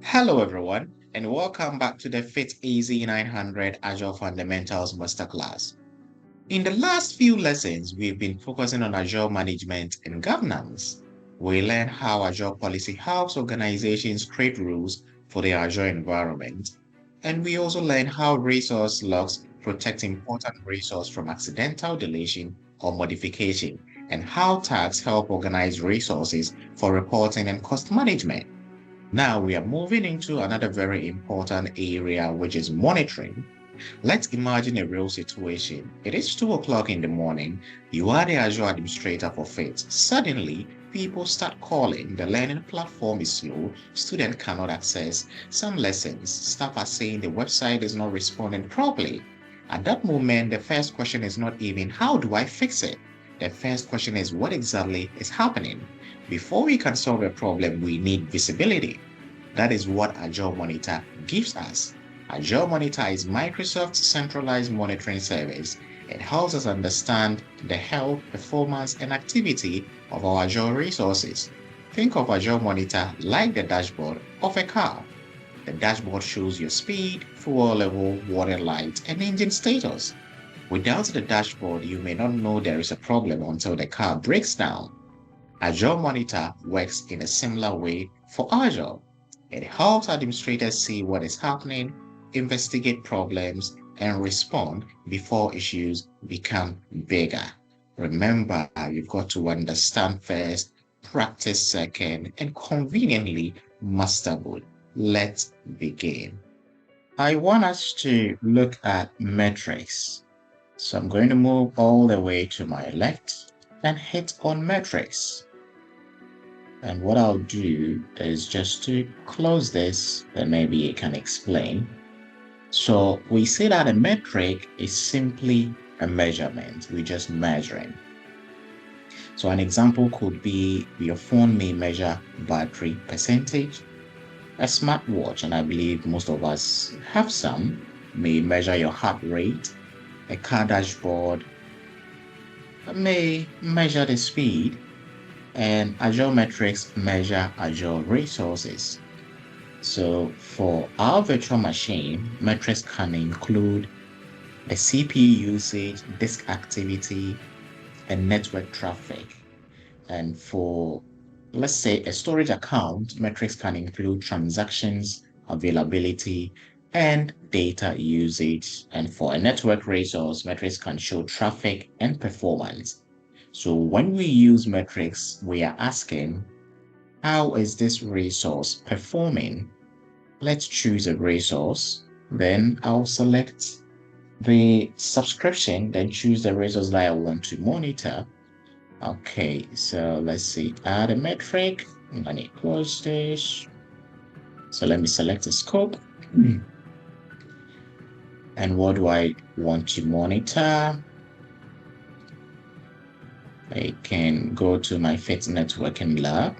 Hello everyone, and welcome back to the FIT AZ-900 Azure Fundamentals Masterclass. In the last few lessons, we've been focusing on Azure management and governance. We learned how Azure policy helps organizations create rules for the Azure environment, and we also learned how resource logs protect important resource from accidental deletion or modification, and how tags help organize resources for reporting and cost management. Now we are moving into another very important area, which is monitoring. Let's imagine a real situation. It is 2 o'clock in the morning. You are the Azure administrator for FIT. Suddenly, people start calling. The learning platform is slow. Student cannot access some lessons. Staff are saying the website is not responding properly. At that moment, the first question is not even, how do I fix it? The first question is, what exactly is happening? Before we can solve a problem, we need visibility. That is what Azure Monitor gives us. Azure Monitor is Microsoft's centralized monitoring service. It helps us understand the health, performance, and activity of our Azure resources. Think of Azure Monitor like the dashboard of a car. The dashboard shows your speed, fuel level, water light, and engine status. Without the dashboard, you may not know there is a problem until the car breaks down. Azure Monitor works in a similar way for Azure. It helps administrators see what is happening, investigate problems, and respond before issues become bigger. Remember, you've got to understand first, practice second, and conveniently master both. Let's begin. I want us to look at metrics. So I'm going to move all the way to my left and hit on metrics. And what I'll do is just to close this, then maybe I can explain. So we say that a metric is simply a measurement. We're just measuring. So an example could be your phone may measure battery percentage. A smartwatch, and I believe most of us have some, may measure your heart rate. A car dashboard may measure the speed, and Azure metrics measure Azure resources. So for our virtual machine, metrics can include the CPU usage, disk activity, and network traffic. And for, let's say, a storage account, metrics can include transactions, availability, and data usage. And for a network resource, metrics can show traffic and performance. So when we use metrics, we are asking, how is this resource performing? Let's choose a resource. Then I'll select the subscription, then choose the resource that I want to monitor. Okay, so let's see, add a metric. I'm going to close this. So let me select a scope. And what do I want to monitor? I can go to my FIT networking lab,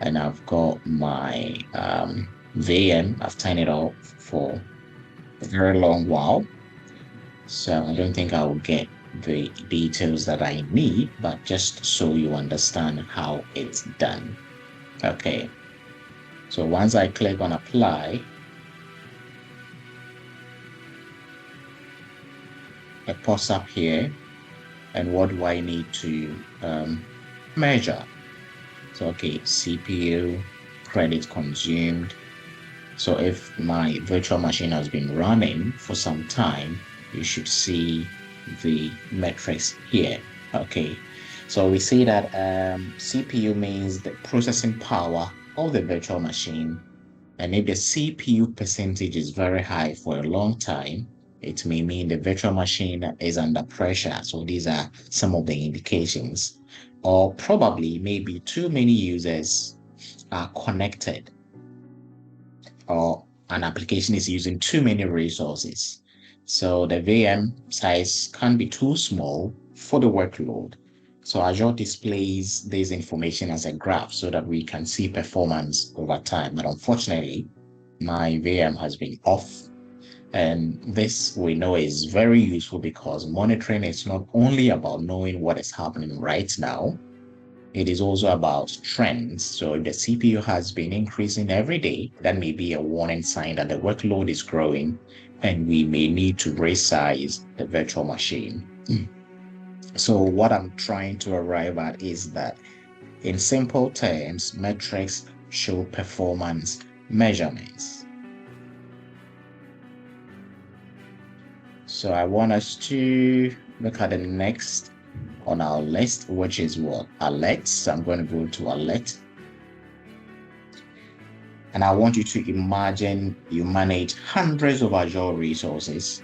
and I've got my VM. I've turned it off for a very long while. So I don't think I will get the details that I need, but just so you understand how it's done. Okay. So once I click on apply, it pops up here. And what do I need to measure? So, okay, CPU, credit consumed. So if my virtual machine has been running for some time, you should see the metrics here. Okay, so we see that CPU means the processing power of the virtual machine. And if the CPU percentage is very high for a long time, it may mean the virtual machine is under pressure. So these are some of the indications. Or probably maybe too many users are connected, or an application is using too many resources. So the VM size can be too small for the workload. So Azure displays this information as a graph so that we can see performance over time. But unfortunately, my VM has been off. And this we know is very useful because monitoring is not only about knowing what is happening right now, It is also about trends. So if the CPU has been increasing every day, that may be a warning sign that the workload is growing and we may need to resize the virtual machine. So what I'm trying to arrive at is that in simple terms, metrics show performance measurements. So I want us to look at the next on our list, which is what? Alerts. So I'm going to go to alert. And I want you to imagine you manage hundreds of Azure resources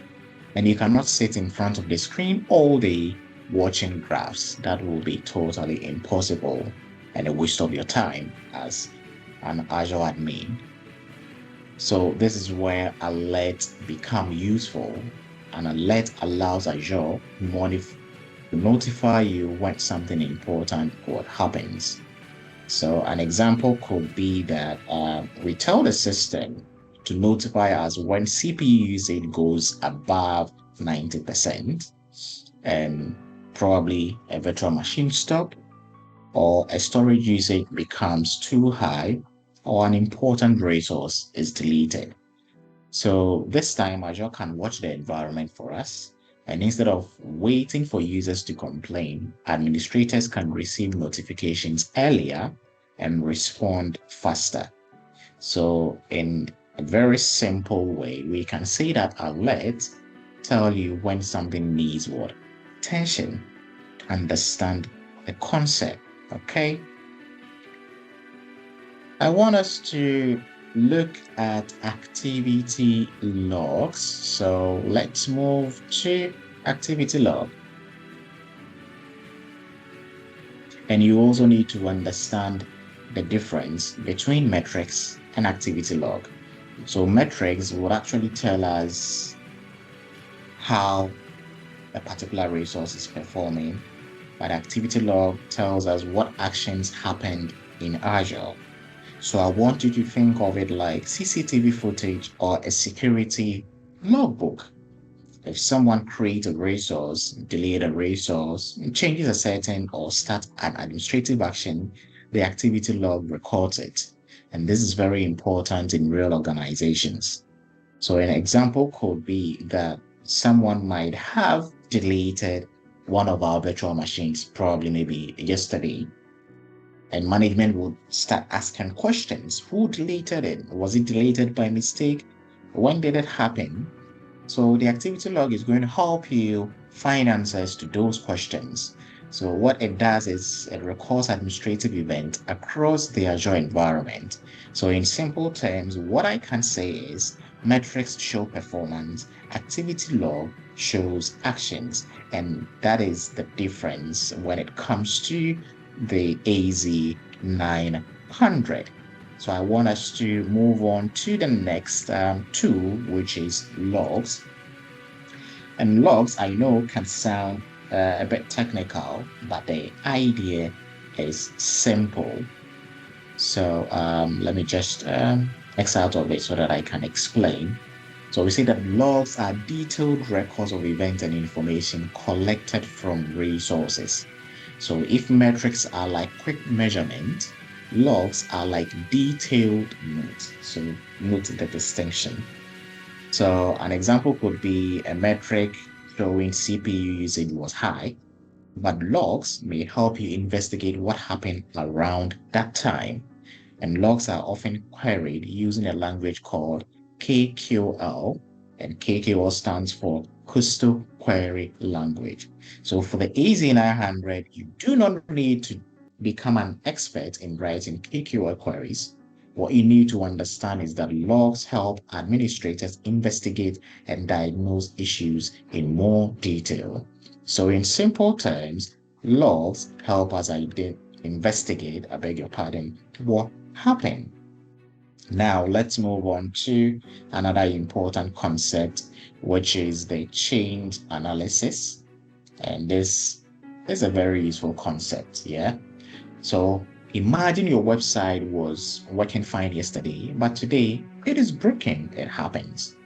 and you cannot sit in front of the screen all day watching graphs. That will be totally impossible and a waste of your time as an Azure admin. So this is where alerts become useful. An alert allows Azure to notify you when something important happens. So an example could be that we tell the system to notify us when CPU usage goes above 90%, and probably a virtual machine stop, or a storage usage becomes too high, or an important resource is deleted. So this time Azure can watch the environment for us. And instead of waiting for users to complain, administrators can receive notifications earlier and respond faster. So in a very simple way, we can say that alerts tell you when something needs what? Attention. Understand the concept, okay? I want us to look at activity logs. So let's move to activity log. And you also need to understand the difference between metrics and activity log. So metrics would actually tell us how a particular resource is performing, but activity log tells us what actions happened in Azure. So I want you to think of it like CCTV footage or a security logbook. If someone creates a resource, delete a resource, changes a setting, or starts an administrative action, the activity log records it. And this is very important in real organizations. So an example could be that someone might have deleted one of our virtual machines, probably maybe yesterday, and management would start asking questions. Who deleted it? Was it deleted by mistake? When did it happen? So the activity log is going to help you find answers to those questions. So what it does is it records administrative events across the Azure environment. So in simple terms, what I can say is metrics show performance, activity log shows actions, and that is the difference when it comes to the AZ-900. So I want us to move on to the next tool, which is logs. And logs, I know, can sound a bit technical, but the idea is simple. So let me just X out of it so that I can explain. So we say that logs are detailed records of events and information collected from resources. So if metrics are like quick measurement, logs are like detailed notes. So note the distinction. So an example could be a metric showing CPU usage was high, but logs may help you investigate what happened around that time. And logs are often queried using a language called KQL, and KQL stands for Custom Query Language. So for the AZ-900, you do not need to become an expert in writing KQL queries. What you need to understand is that logs help administrators investigate and diagnose issues in more detail. So in simple terms, logs help us investigate, what happened. Now let's move on to another important concept, which is the change analysis. And this is a very useful concept, yeah? So imagine your website was working fine yesterday, but today it is broken. It happens.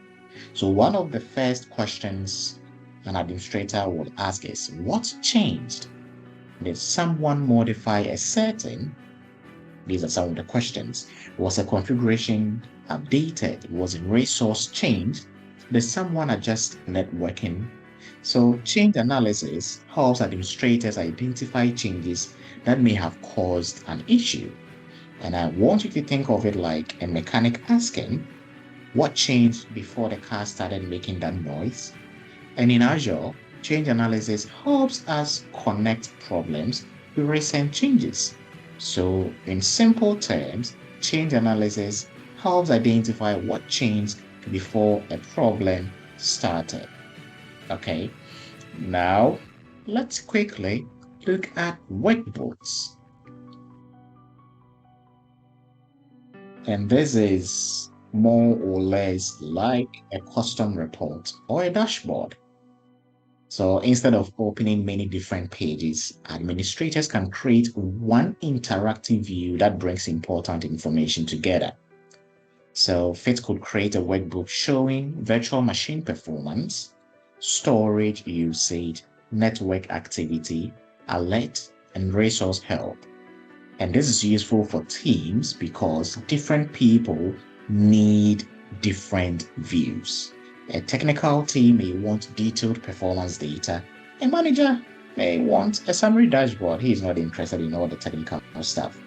So one of the first questions an administrator will ask is, what changed? Did someone modify a setting? These are some of the questions. Was a configuration updated? Was a resource changed? Did someone adjust networking? So change analysis helps administrators identify changes that may have caused an issue. And I want you to think of it like a mechanic asking, what changed before the car started making that noise? And in Azure, change analysis helps us connect problems to recent changes. So, in simple terms, change analysis helps identify what changed before a problem started. Okay, now let's quickly look at workbooks. And this is more or less like a custom report or a dashboard. So instead of opening many different pages, administrators can create one interactive view that brings important information together. So FIT could create a workbook showing virtual machine performance, storage usage, network activity, alert, and resource help. And this is useful for teams because different people need different views. A technical team may want detailed performance data. A manager may want a summary dashboard. He is not interested in all the technical stuff.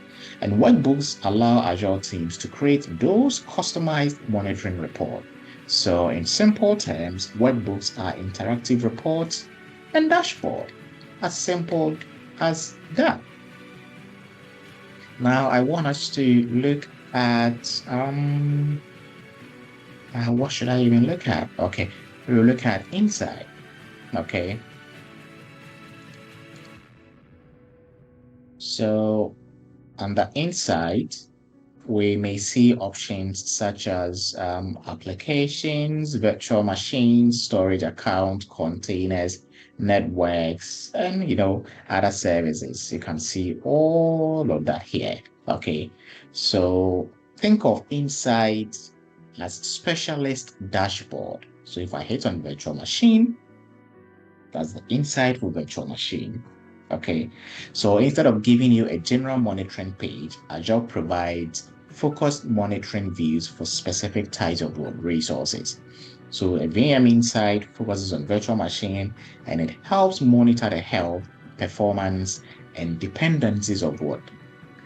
And workbooks allow Azure teams to create those customized monitoring reports. So in simple terms, workbooks are interactive reports and dashboard. As simple as that. Now I want us to look at what should I even look at? Okay, we'll look at inside. Okay. So on the inside, we may see options such as applications, virtual machines, storage account, containers, networks, and other services. You can see all of that here. Okay, so think of inside as specialist dashboard. So if I hit on virtual machine, that's the inside for virtual machine. Okay, so instead of giving you a general monitoring page, Azure provides focused monitoring views for specific types of resources. So a VM Insight focuses on virtual machine and it helps monitor the health, performance, and dependencies of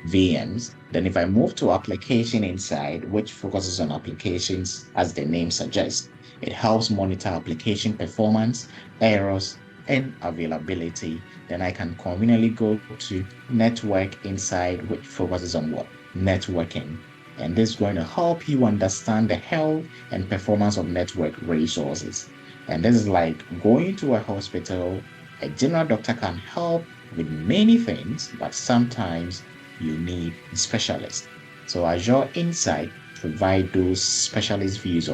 VMs. Then if I move to Application Insight, which focuses on applications as the name suggests, it helps monitor application performance, errors, and availability. Then I can conveniently go to Network Insight, which focuses on networking. And this is going to help you understand the health and performance of network resources. And this is like going to a hospital. A general doctor can help with many things, but sometimes you need a specialist. So Azure Insight provide those specialist views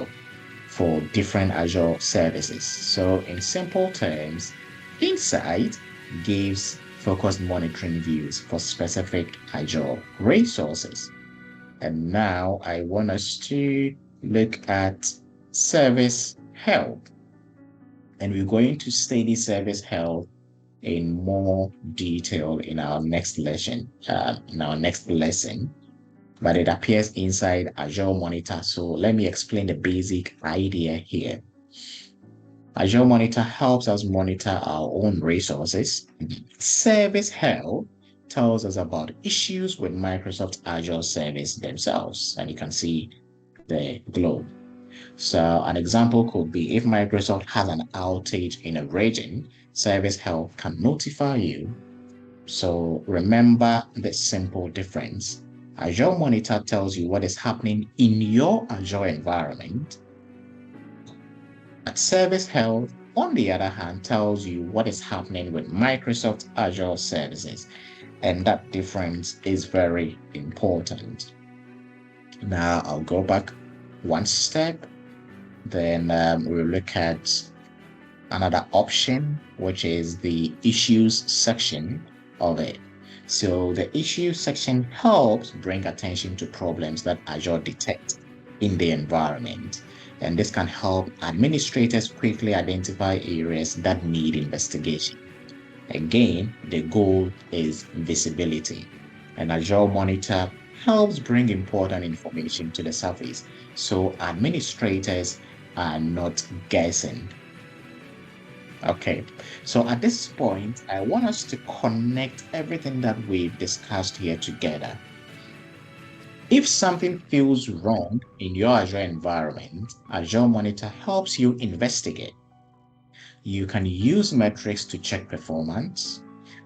for different Azure services. So in simple terms, Insight gives focused monitoring views for specific Azure resources. And now I want us to look at service health. And we're going to study service health in more detail in our next lesson. But it appears inside Azure Monitor. So let me explain the basic idea here. Azure Monitor helps us monitor our own resources. Service health tells us about issues with Microsoft Azure service themselves. And you can see the globe. So an example could be if Microsoft has an outage in a region, service health can notify you. So remember this simple difference. Azure Monitor tells you what is happening in your Azure environment. But Service Health, on the other hand, tells you what is happening with Microsoft Azure services. And that difference is very important. Now I'll go back one step. Then we'll look at another option, which is the issues section of it. So the issues section helps bring attention to problems that Azure detects in the environment. And this can help administrators quickly identify areas that need investigation. Again, the goal is visibility. And Azure Monitor helps bring important information to the surface so administrators are not guessing. Okay, so at this point, I want us to connect everything that we've discussed here together. If something feels wrong in your Azure environment, Azure Monitor helps you investigate. You can use metrics to check performance,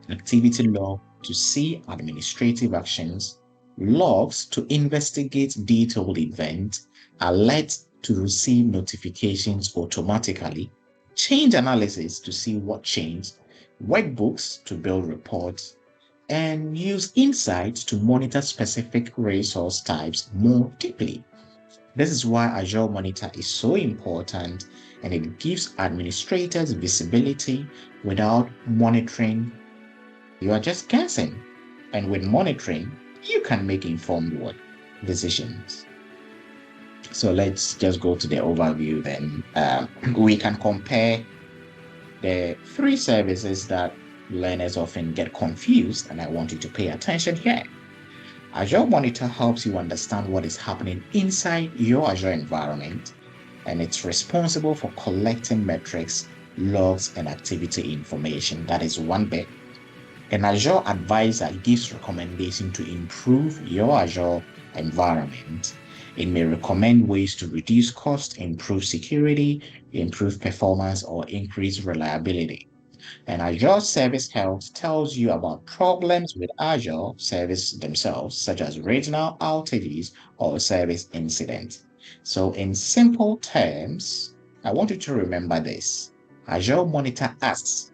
activity log to see administrative actions, logs to investigate detailed events, alerts to receive notifications automatically, change analysis to see what changed, workbooks to build reports, and use insights to monitor specific resource types more deeply. This is why Azure Monitor is so important, and it gives administrators visibility. Without monitoring, you are just guessing. And with monitoring, you can make informed decisions. So let's just go to the overview then. We can compare the three services that learners often get confused, and I want you to pay attention here. Azure Monitor helps you understand what is happening inside your Azure environment, and it's responsible for collecting metrics, logs, and activity information. That is one bit. An Azure Advisor gives recommendations to improve your Azure environment. It may recommend ways to reduce cost, improve security, improve performance, or increase reliability. And Azure Service Health tells you about problems with Azure service themselves, such as regional outages or service incidents. So in simple terms, I want you to remember this. Azure Monitor asks,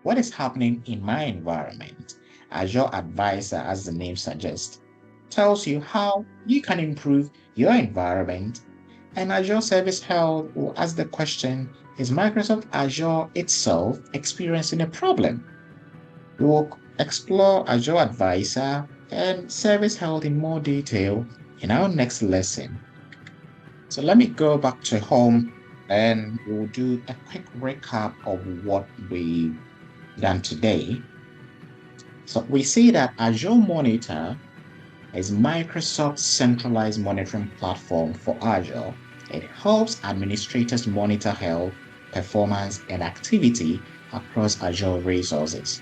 what is happening in my environment? Azure Advisor, as the name suggests, tells you how you can improve your environment. And Azure Service Health will ask the question, is Microsoft Azure itself experiencing a problem? We will explore Azure Advisor and Service Health in more detail in our next lesson. So let me go back to home and we'll do a quick recap of what we've done today. So we see that Azure Monitor is Microsoft's centralized monitoring platform for Azure. It helps administrators monitor health, performance, and activity across Azure resources.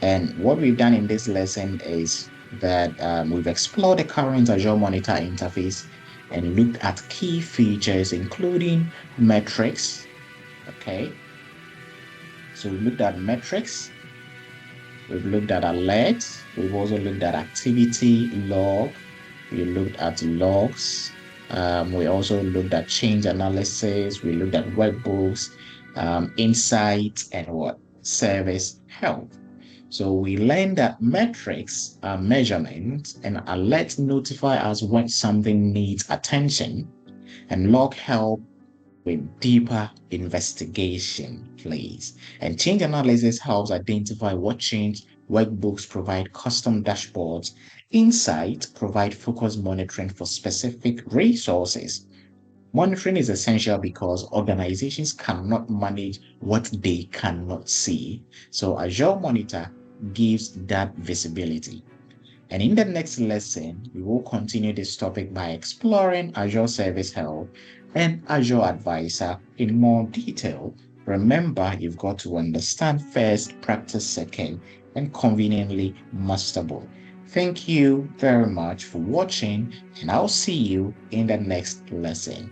And what we've done in this lesson is that we've explored the current Azure Monitor interface and looked at key features, including metrics. Okay. So we looked at metrics. We've looked at alerts. We've also looked at activity log. We looked at logs. We also looked at change analysis. We looked at workbooks, insights, and service health. So we learned that metrics are measurements, and alerts notify us when something needs attention, and log help with deeper investigation, please. And change analysis helps identify what changed. Workbooks provide custom dashboards. Insights provide focused monitoring for specific resources. Monitoring is essential because organizations cannot manage what they cannot see. So Azure Monitor gives that visibility. And in the next lesson, we will continue this topic by exploring Azure Service Health and Azure Advisor in more detail. Remember, you've got to understand first, practice second, and conveniently masterable. Thank you very much for watching, and I'll see you in the next lesson.